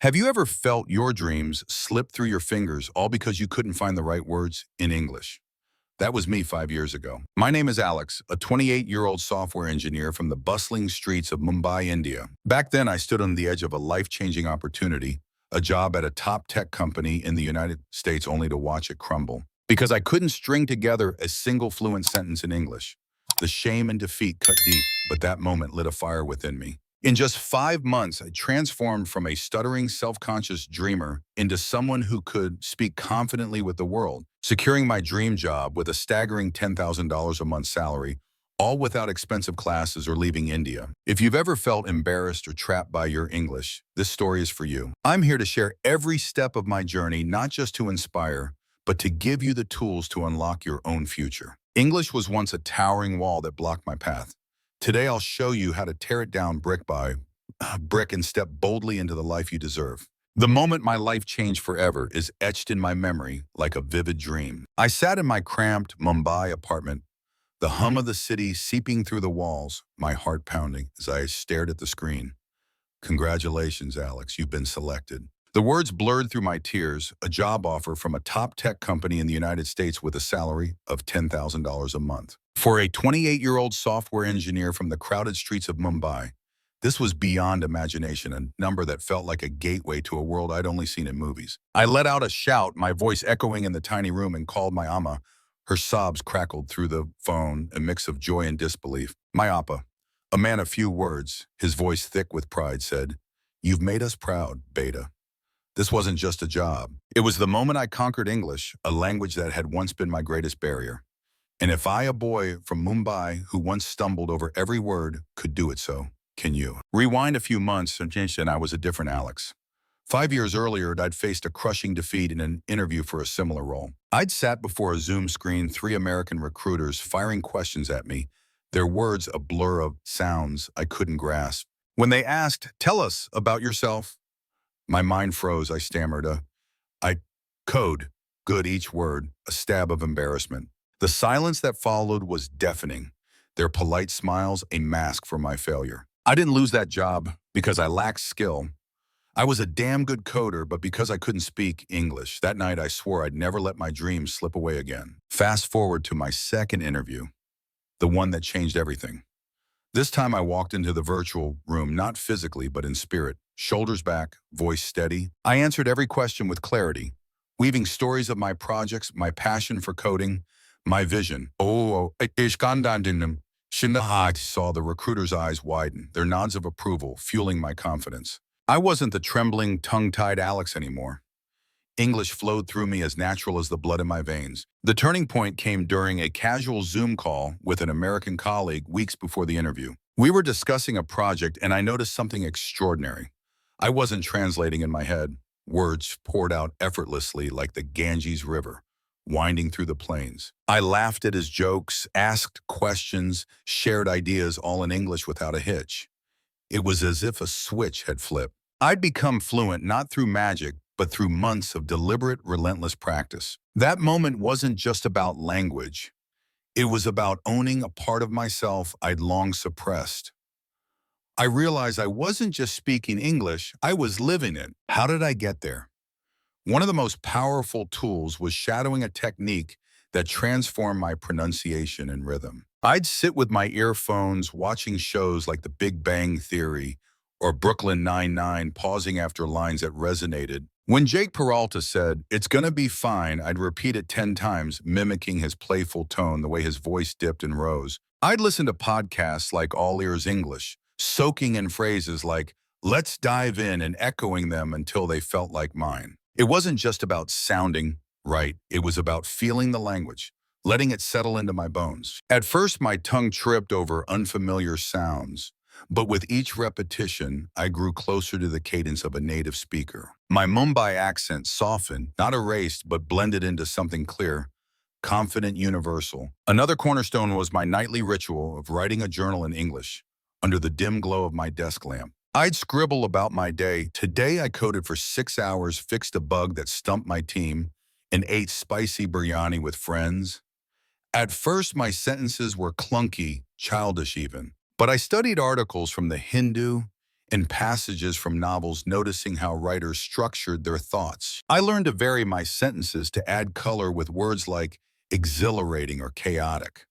Have you ever felt your dreams slip through your fingers all because you couldn't find the right words in English? That was me 5 years ago. My name is Alex, a 28-year-old software engineer from the bustling streets of Mumbai, India. Back then, I stood on the edge of a life-changing opportunity, a job at a top tech company in the United States only to watch it crumble. Because I couldn't string together a single fluent sentence in English. The shame and defeat cut deep, but that moment lit a fire within me. In just 5 months, I transformed from a stuttering, self-conscious dreamer into someone who could speak confidently with the world, securing my dream job with a staggering $10,000 a month salary, all without expensive classes or leaving India. If you've ever felt embarrassed or trapped by your English, this story is for you. I'm here to share every step of my journey, not just to inspire, but to give you the tools to unlock your own future. English was once a towering wall that blocked my path. Today, I'll show you how to tear it down brick by brick and step boldly into the life you deserve. The moment my life changed forever is etched in my memory like a vivid dream. I sat in my cramped Mumbai apartment, the hum of the city seeping through the walls, my heart pounding as I stared at the screen. Congratulations, Alex, you've been selected. The words blurred through my tears, a job offer from a top tech company in the United States with a salary of $10,000 a month. For a 28-year-old software engineer from the crowded streets of Mumbai, this was beyond imagination, a number that felt like a gateway to a world I'd only seen in movies. I let out a shout, my voice echoing in the tiny room, and called my Amma. Her sobs crackled through the phone, a mix of joy and disbelief. My Appa, a man of few words, his voice thick with pride, said, "You've made us proud, Beta." This wasn't just a job. It was the moment I conquered English, a language that had once been my greatest barrier. And if I, a boy from Mumbai who once stumbled over every word, could do it, so can you. Rewind a few months, and I was a different Alex. 5 years earlier, I'd faced a crushing defeat in an interview for a similar role. I'd sat before a Zoom screen, 3 American recruiters firing questions at me, their words a blur of sounds I couldn't grasp. When they asked, "Tell us about yourself," my mind froze. I stammered, I code, good each word, a stab of embarrassment. The silence that followed was deafening, their polite smiles a mask for my failure. I didn't lose that job because I lacked skill. I was a damn good coder, but because I couldn't speak English. That night I swore I'd never let my dreams slip away again. Fast forward to my second interview, the one that changed everything. This time I walked into the virtual room, not physically, but in spirit. Shoulders back, voice steady. I answered every question with clarity, weaving stories of my projects, my passion for coding, my vision. I saw the recruiter's eyes widen, their nods of approval fueling my confidence. I wasn't the trembling, tongue-tied Alex anymore. English flowed through me as natural as the blood in my veins. The turning point came during a casual Zoom call with an American colleague weeks before the interview. We were discussing a project and I noticed something extraordinary. I wasn't translating in my head. Words poured out effortlessly like the Ganges River, winding through the plains. I laughed at his jokes, asked questions, shared ideas all in English without a hitch. It was as if a switch had flipped. I'd become fluent not through magic, but through months of deliberate, relentless practice. That moment wasn't just about language. It was about owning a part of myself I'd long suppressed. I realized I wasn't just speaking English, I was living it. How did I get there? One of the most powerful tools was shadowing a technique that transformed my pronunciation and rhythm. I'd sit with my earphones watching shows like The Big Bang Theory or Brooklyn Nine-Nine, pausing after lines that resonated. When Jake Peralta said, "It's gonna be fine," I'd repeat it 10 times, mimicking his playful tone, the way his voice dipped and rose. I'd listen to podcasts like All Ears English, soaking in phrases like, "Let's dive in," and echoing them until they felt like mine. It wasn't just about sounding right. It was about feeling the language, letting it settle into my bones. At first, my tongue tripped over unfamiliar sounds, but with each repetition, I grew closer to the cadence of a native speaker. My Mumbai accent softened, not erased, but blended into something clear, confident, universal. Another cornerstone was my nightly ritual of writing a journal in English under the dim glow of my desk lamp. I'd scribble about my day. Today I coded for 6 hours, fixed a bug that stumped my team, and ate spicy biryani with friends. At first, my sentences were clunky, childish even. But I studied articles from the Hindu, in passages from novels, noticing how writers structured their thoughts. I learned to vary my sentences to add color with words like exhilarating or chaotic.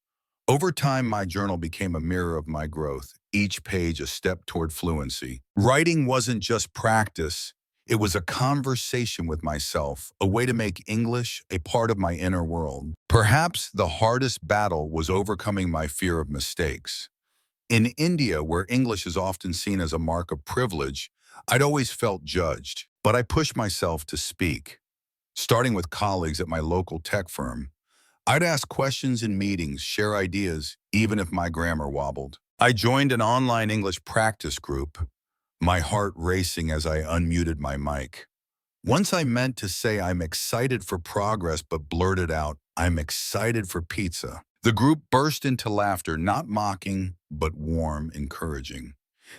Over time, my journal became a mirror of my growth, each page a step toward fluency. Writing wasn't just practice, it was a conversation with myself, a way to make English a part of my inner world. Perhaps the hardest battle was overcoming my fear of mistakes. In India, where English is often seen as a mark of privilege, I'd always felt judged, but I pushed myself to speak. Starting with colleagues at my local tech firm, I'd ask questions in meetings, share ideas, even if my grammar wobbled. I joined an online English practice group, my heart racing as I unmuted my mic. Once I meant to say I'm excited for progress, but blurted out, I'm excited for pizza. The group burst into laughter, not mocking, but warm, encouraging.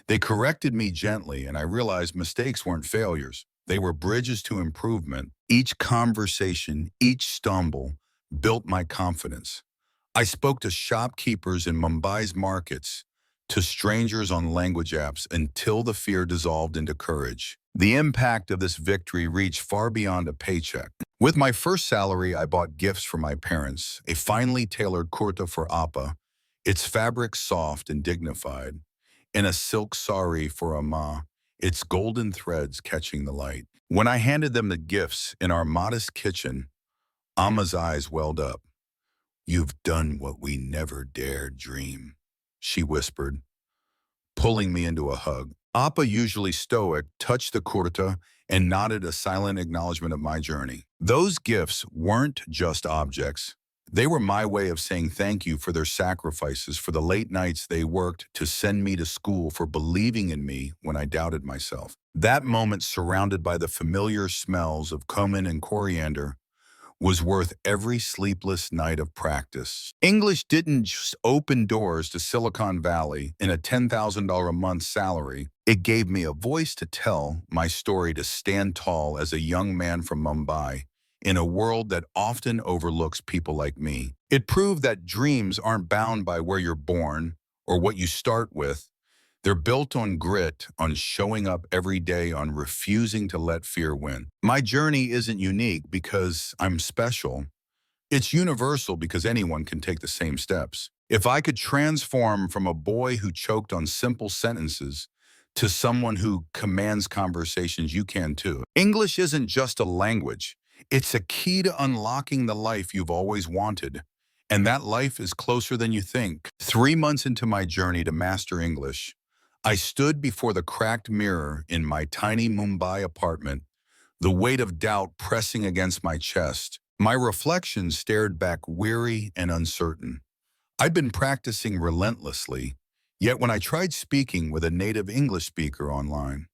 They corrected me gently, and I realized mistakes weren't failures. They were bridges to improvement. Each conversation, each stumble, built my confidence. I spoke to shopkeepers in Mumbai's markets, to strangers on language apps, until the fear dissolved into courage. The impact of this victory reached far beyond a paycheck. With my first salary, I bought gifts for my parents, a finely tailored kurta for Appa, its fabric soft and dignified, and a silk sari for Amma, its golden threads catching the light. When I handed them the gifts in our modest kitchen, Amma's eyes welled up. "You've done what we never dared dream," she whispered, pulling me into a hug. Appa, usually stoic, touched the kurta and nodded a silent acknowledgement of my journey. Those gifts weren't just objects. They were my way of saying thank you for their sacrifices, for the late nights they worked to send me to school, for believing in me when I doubted myself. That moment, surrounded by the familiar smells of cumin and coriander, was worth every sleepless night of practice. English didn't just open doors to Silicon Valley in a $10,000 a month salary. It gave me a voice to tell my story, to stand tall as a young man from Mumbai in a world that often overlooks people like me. It proved that dreams aren't bound by where you're born or what you start with. They're built on grit, on showing up every day, on refusing to let fear win. My journey isn't unique because I'm special. It's universal because anyone can take the same steps. If I could transform from a boy who choked on simple sentences to someone who commands conversations, you can too. English isn't just a language. It's a key to unlocking the life you've always wanted. And that life is closer than you think. 3 months into my journey to master English, I stood before the cracked mirror in my tiny Mumbai apartment, the weight of doubt pressing against my chest. My reflection stared back, weary and uncertain. I'd been practicing relentlessly, yet when I tried speaking with a native English speaker online,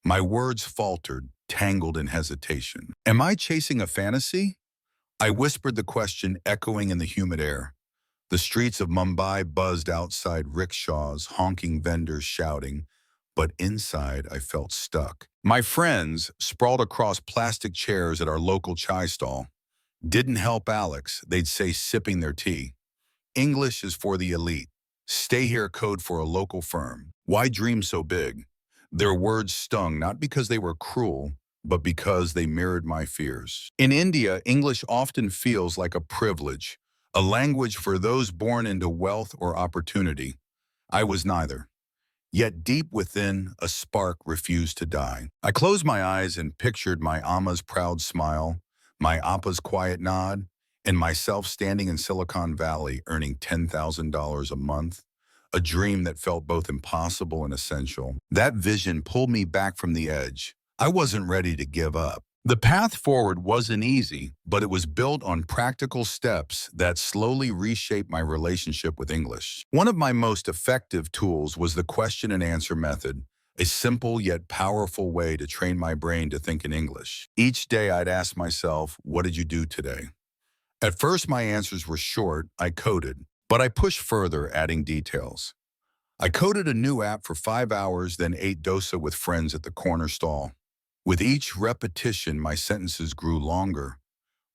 my words faltered, tangled in hesitation. Am I chasing a fantasy? I whispered the question, echoing in the humid air. The streets of Mumbai buzzed outside, rickshaws, honking vendors shouting, but inside I felt stuck. My friends, sprawled across plastic chairs at our local chai stall, didn't help Alex, they'd say, sipping their tea. English is for the elite. Stay here code for a local firm. Why dream so big? Their words stung, not because they were cruel, but because they mirrored my fears. In India, English often feels like a privilege, a language for those born into wealth or opportunity. I was neither. Yet deep within, a spark refused to die. I closed my eyes and pictured my Amma's proud smile, my Appa's quiet nod, and myself standing in Silicon Valley earning $10,000 a month, a dream that felt both impossible and essential. That vision pulled me back from the edge. I wasn't ready to give up. The path forward wasn't easy, but it was built on practical steps that slowly reshaped my relationship with English. One of my most effective tools was the question and answer method, a simple yet powerful way to train my brain to think in English. Each day I'd ask myself, what did you do today? At first my answers were short, I coded, but I pushed further, adding details. I coded a new app for 5 hours, then ate dosa with friends at the corner stall. With each repetition, my sentences grew longer,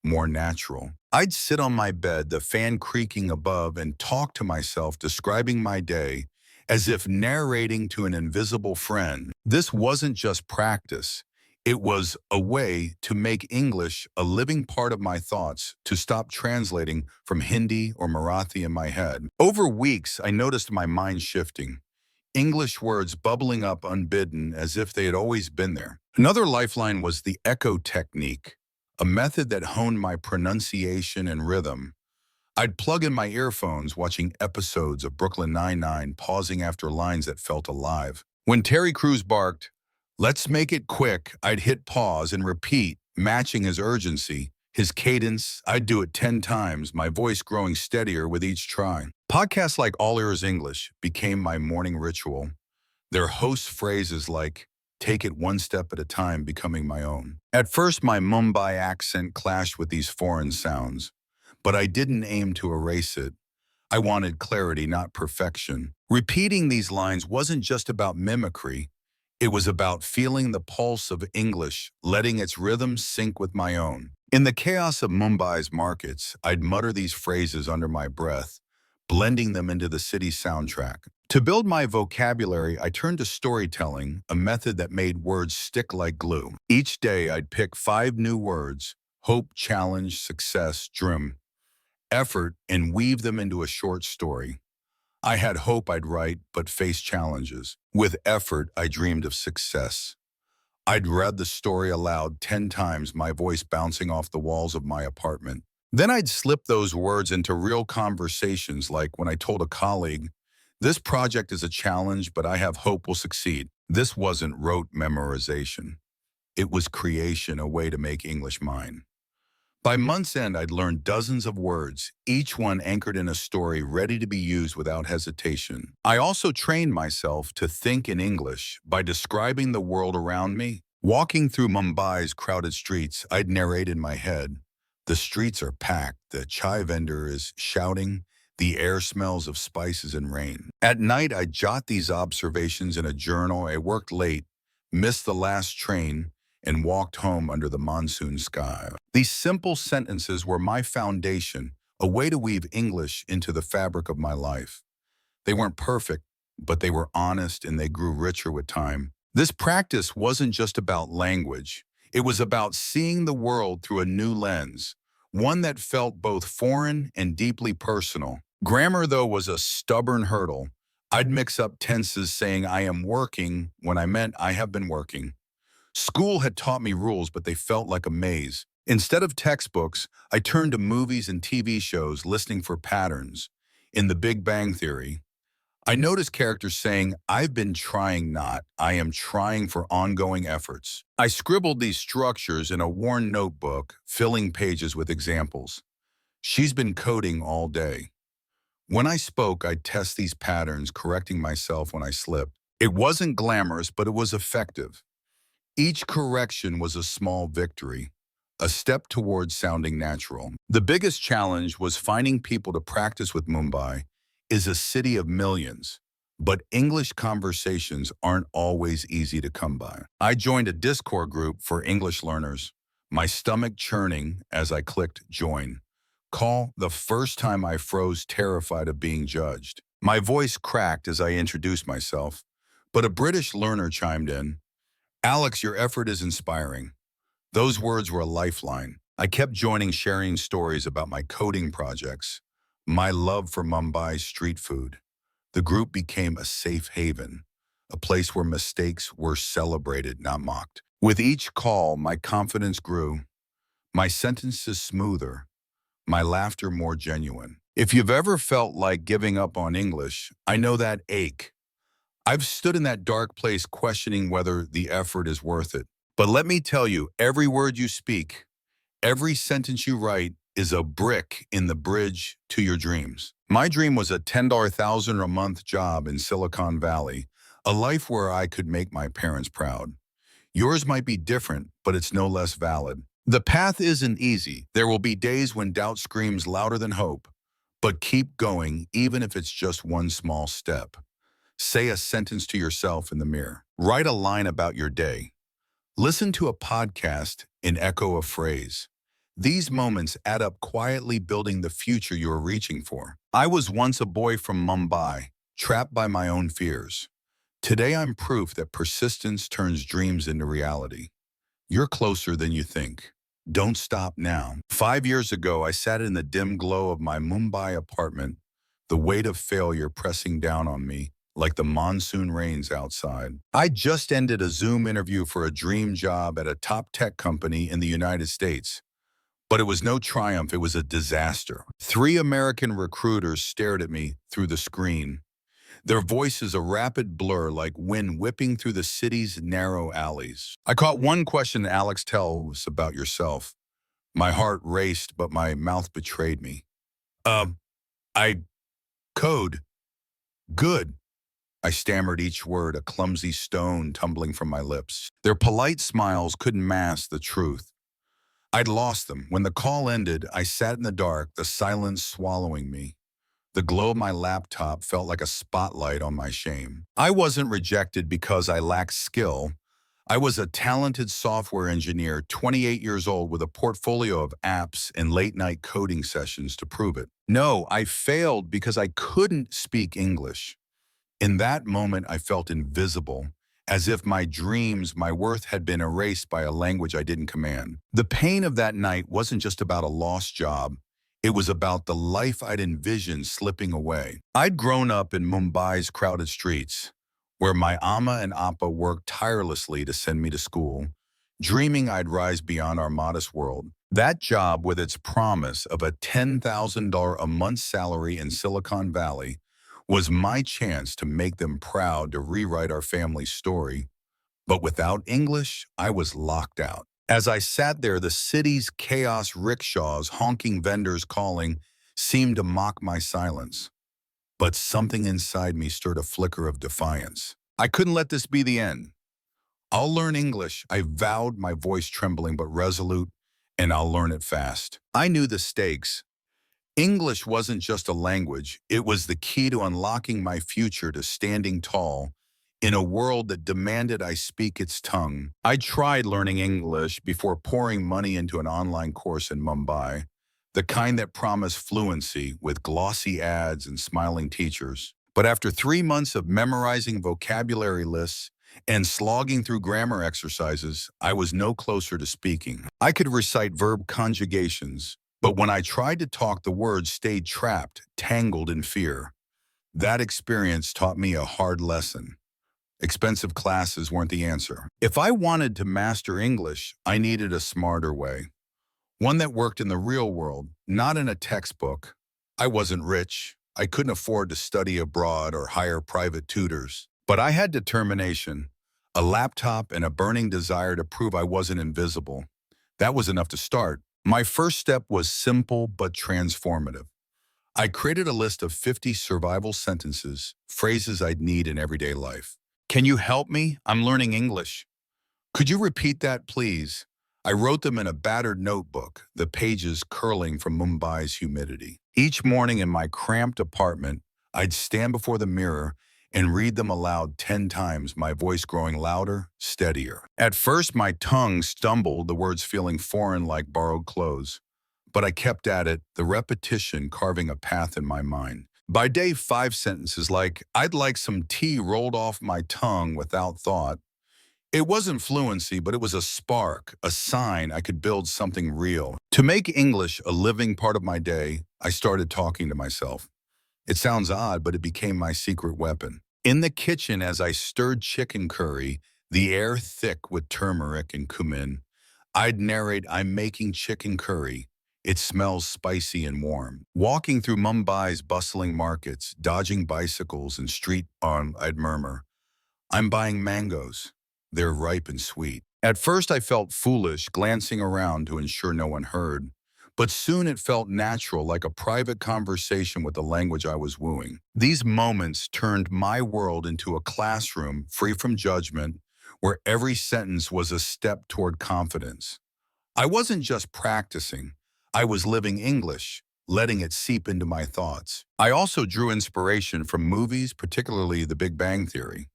more natural. I'd sit on my bed, the fan creaking above, and talk to myself, describing my day, as if narrating to an invisible friend. This wasn't just practice. It was a way to make English a living part of my thoughts, to stop translating from Hindi or Marathi in my head. Over weeks, I noticed my mind shifting, English words bubbling up unbidden as if they had always been there. Another lifeline was the echo technique, a method that honed my pronunciation and rhythm. I'd plug in my earphones, watching episodes of Brooklyn Nine-Nine, pausing after lines that felt alive. When Terry Crews barked, "Let's make it quick," I'd hit pause and repeat, matching his urgency. His cadence, I'd do it 10 times, my voice growing steadier with each try. Podcasts like All Ears English became my morning ritual. Their host phrases like, "Take it one step at a time," becoming my own. At first, my Mumbai accent clashed with these foreign sounds, but I didn't aim to erase it. I wanted clarity, not perfection. Repeating these lines wasn't just about mimicry. It was about feeling the pulse of English, letting its rhythm sync with my own. In the chaos of Mumbai's markets, I'd mutter these phrases under my breath, blending them into the city's soundtrack. To build my vocabulary, I turned to storytelling, a method that made words stick like glue. Each day, I'd pick 5 new words: hope, challenge, success, dream, effort, and weave them into a short story. I had hope I'd write, but faced challenges. With effort, I dreamed of success. I'd read the story aloud 10 times, my voice bouncing off the walls of my apartment. Then I'd slip those words into real conversations, like when I told a colleague, "This project is a challenge, but I have hope we'll succeed." This wasn't rote memorization. It was creation, a way to make English mine. By month's end, I'd learned dozens of words, each one anchored in a story ready to be used without hesitation. I also trained myself to think in English by describing the world around me. Walking through Mumbai's crowded streets, I'd narrate in my head. The streets are packed, the chai vendor is shouting, the air smells of spices and rain. At night, I'd jot these observations in a journal. I worked late, missed the last train, and walked home under the monsoon sky. These simple sentences were my foundation, a way to weave English into the fabric of my life. They weren't perfect, but they were honest and they grew richer with time. This practice wasn't just about language. It was about seeing the world through a new lens, one that felt both foreign and deeply personal. Grammar, though, was a stubborn hurdle. I'd mix up tenses, saying "I am working" when I meant "I have been working." School had taught me rules, but they felt like a maze. Instead of textbooks, I turned to movies and TV shows, listening for patterns. In The Big Bang Theory, I noticed characters saying, "I've been trying not, I am trying," for ongoing efforts. I scribbled these structures in a worn notebook, filling pages with examples. "She's been coding all day." When I spoke, I'd test these patterns, correcting myself when I slipped. It wasn't glamorous, but it was effective. Each correction was a small victory, a step towards sounding natural. The biggest challenge was finding people to practice with. Mumbai is a city of millions, but English conversations aren't always easy to come by. I joined a Discord group for English learners, my stomach churning as I clicked join. Call. The first time I froze, terrified of being judged. My voice cracked as I introduced myself, but a British learner chimed in. "Alex, your effort is inspiring." Those words were a lifeline. I kept joining, sharing stories about my coding projects, my love for Mumbai's street food. The group became a safe haven, a place where mistakes were celebrated, not mocked. With each call, my confidence grew, my sentences smoother, my laughter more genuine. If you've ever felt like giving up on English, I know that ache. I've stood in that dark place questioning whether the effort is worth it. But let me tell you, every word you speak, every sentence you write is a brick in the bridge to your dreams. My dream was a $10,000 a month job in Silicon Valley, a life where I could make my parents proud. Yours might be different, but it's no less valid. The path isn't easy. There will be days when doubt screams louder than hope. But keep going, even if it's just one small step. Say a sentence to yourself in the mirror. Write a line about your day. Listen to a podcast and echo a phrase. These moments add up, quietly building the future you are reaching for. I was once a boy from Mumbai, trapped by my own fears. Today, I'm proof that persistence turns dreams into reality. You're closer than you think. Don't stop now. 5 years ago, I sat in the dim glow of my Mumbai apartment, the weight of failure pressing down on me like the monsoon rains outside. I just ended a Zoom interview for a dream job at a top tech company in the United States. But it was no triumph, it was a disaster. Three American recruiters stared at me through the screen, their voices a rapid blur like wind whipping through the city's narrow alleys. I caught one question: Alex, tell us about yourself. My heart raced, but my mouth betrayed me. Um, I code. Good. I stammered each word, a clumsy stone tumbling from my lips. Their polite smiles couldn't mask the truth. I'd lost them. When the call ended, I sat in the dark, the silence swallowing me. The glow of my laptop felt like a spotlight on my shame. I wasn't rejected because I lacked skill. I was a talented software engineer, 28 years old, with a portfolio of apps and late-night coding sessions to prove it. No, I failed because I couldn't speak English. In that moment, I felt invisible, as if my dreams, my worth had been erased by a language I didn't command. The pain of that night wasn't just about a lost job. It was about the life I'd envisioned slipping away. I'd grown up in Mumbai's crowded streets, where my Amma and Appa worked tirelessly to send me to school, dreaming I'd rise beyond our modest world. That job, with its promise of a $10,000 a month salary in Silicon Valley, was my chance to make them proud, to rewrite our family's story. But without English, I was locked out. As I sat there, the city's chaos, rickshaws, honking vendors calling, seemed to mock my silence. But something inside me stirred a flicker of defiance. I couldn't let this be the end. I'll learn English, I vowed, my voice trembling but resolute, and I'll learn it fast. I knew the stakes. English wasn't just a language, it was the key to unlocking my future, to standing tall in a world that demanded I speak its tongue. I tried learning English before pouring money into an online course in Mumbai, the kind that promised fluency with glossy ads and smiling teachers. But after 3 months of memorizing vocabulary lists and slogging through grammar exercises, I was no closer to speaking. I could recite verb conjugations, but when I tried to talk, the words stayed trapped, tangled in fear. That experience taught me a hard lesson. Expensive classes weren't the answer. If I wanted to master English, I needed a smarter way. One that worked in the real world, not in a textbook. I wasn't rich. I couldn't afford to study abroad or hire private tutors. But I had determination, a laptop, and a burning desire to prove I wasn't invisible. That was enough to start. My first step was simple but transformative. I created a list of 50 survival sentences, phrases I'd need in everyday life. Can you help me? I'm learning English. Could you repeat that, please? I wrote them in a battered notebook, the pages curling from Mumbai's humidity. Each morning in my cramped apartment, I'd stand before the mirror and read them aloud 10 times, my voice growing louder, steadier. At first, my tongue stumbled, the words feeling foreign like borrowed clothes. But I kept at it, the repetition carving a path in my mind. By day 5, sentences like, I'd like some tea, rolled off my tongue without thought. It wasn't fluency, but it was a spark, a sign I could build something real. To make English a living part of my day, I started talking to myself. It sounds odd, but it became my secret weapon. In the kitchen, as I stirred chicken curry, the air thick with turmeric and cumin, I'd narrate, I'm making chicken curry. It smells spicy and warm. Walking through Mumbai's bustling markets, dodging bicycles and street arm, I'd murmur, I'm buying mangoes. They're ripe and sweet. At first I felt foolish, glancing around to ensure no one heard. But soon it felt natural, like a private conversation with the language I was wooing. These moments turned my world into a classroom free from judgment, where every sentence was a step toward confidence. I wasn't just practicing. I was living English, letting it seep into my thoughts. I also drew inspiration from movies, particularly The Big Bang Theory.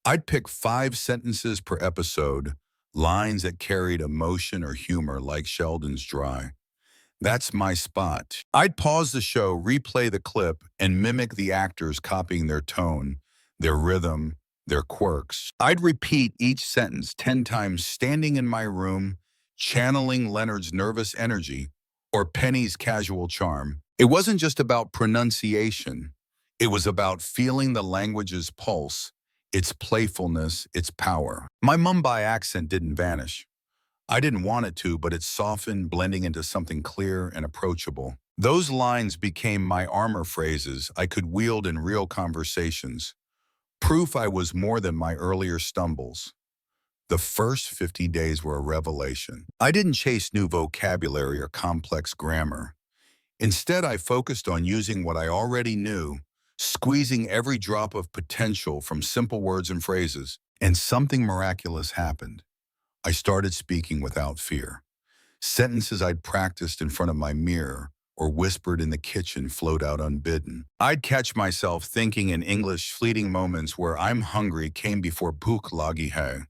I'd pick 5 sentences per episode, lines that carried emotion or humor like Sheldon's dry. That's my spot. I'd pause the show, replay the clip, and mimic the actors copying their tone, their rhythm, their quirks. I'd repeat each sentence 10 times standing in my room, channeling Leonard's nervous energy or Penny's casual charm. It wasn't just about pronunciation. It was about feeling the language's pulse, its playfulness, its power. My Mumbai accent didn't vanish. I didn't want it to, but it softened, blending into something clear and approachable. Those lines became my armor phrases I could wield in real conversations, proof I was more than my earlier stumbles. The first 50 days were a revelation. I didn't chase new vocabulary or complex grammar. Instead, I focused on using what I already knew, squeezing every drop of potential from simple words and phrases, and something miraculous happened. I started speaking without fear. Sentences I'd practiced in front of my mirror or whispered in the kitchen flowed out unbidden. I'd catch myself thinking in English fleeting moments where "I'm hungry" came before "bhuk lagi hai."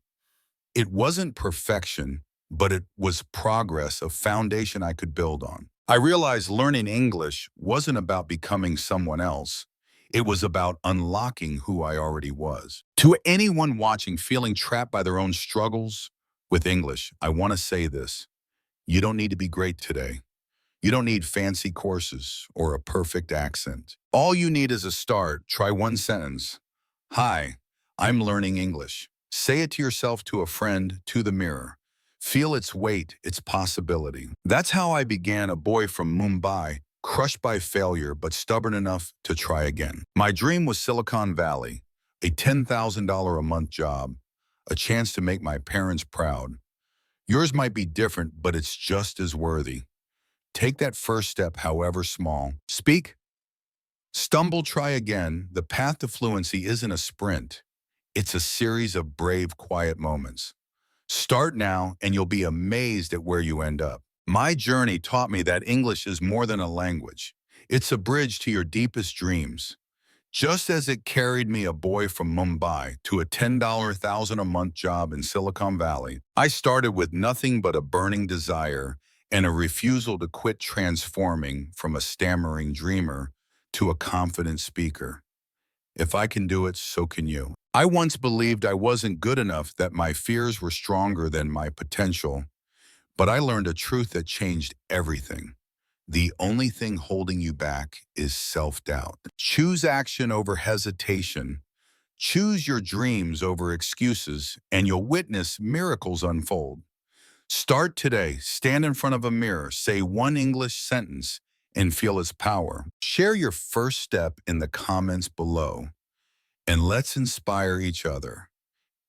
It wasn't perfection, but it was progress, a foundation I could build on. I realized learning English wasn't about becoming someone else. It was about unlocking who I already was. To anyone watching feeling trapped by their own struggles with English, I want to say this. You don't need to be great today. You don't need fancy courses or a perfect accent. All you need is a start. Try one sentence. Hi, I'm learning English. Say it to yourself, to a friend, to the mirror. Feel its weight, its possibility. That's how I began, a boy from Mumbai, crushed by failure but stubborn enough to try again. My dream was Silicon Valley, a $10,000 a month job, a chance to make my parents proud. Yours might be different, but it's just as worthy. Take that first step, however small. Speak, stumble, try again. The path to fluency isn't a sprint. It's a series of brave, quiet moments. Start now, and you'll be amazed at where you end up. My journey taught me that English is more than a language. It's a bridge to your deepest dreams. Just as it carried me, a boy from Mumbai, to a $10,000 a month job in Silicon Valley, I started with nothing but a burning desire and a refusal to quit, transforming from a stammering dreamer to a confident speaker. If I can do it, so can you. I once believed I wasn't good enough, that my fears were stronger than my potential, but I learned a truth that changed everything. The only thing holding you back is self-doubt. Choose action over hesitation. Choose your dreams over excuses, and you'll witness miracles unfold. Start today. Stand in front of a mirror, say one English sentence, and feel its power. Share your first step in the comments below, and let's inspire each other.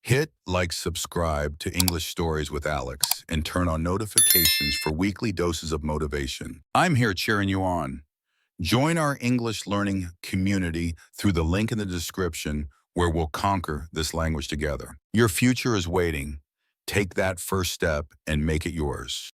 Hit like, subscribe to English Stories with Alex, and turn on notifications for weekly doses of motivation. I'm here cheering you on. Join our English learning community through the link in the description, where we'll conquer this language together. Your future is waiting. Take that first step and make it yours.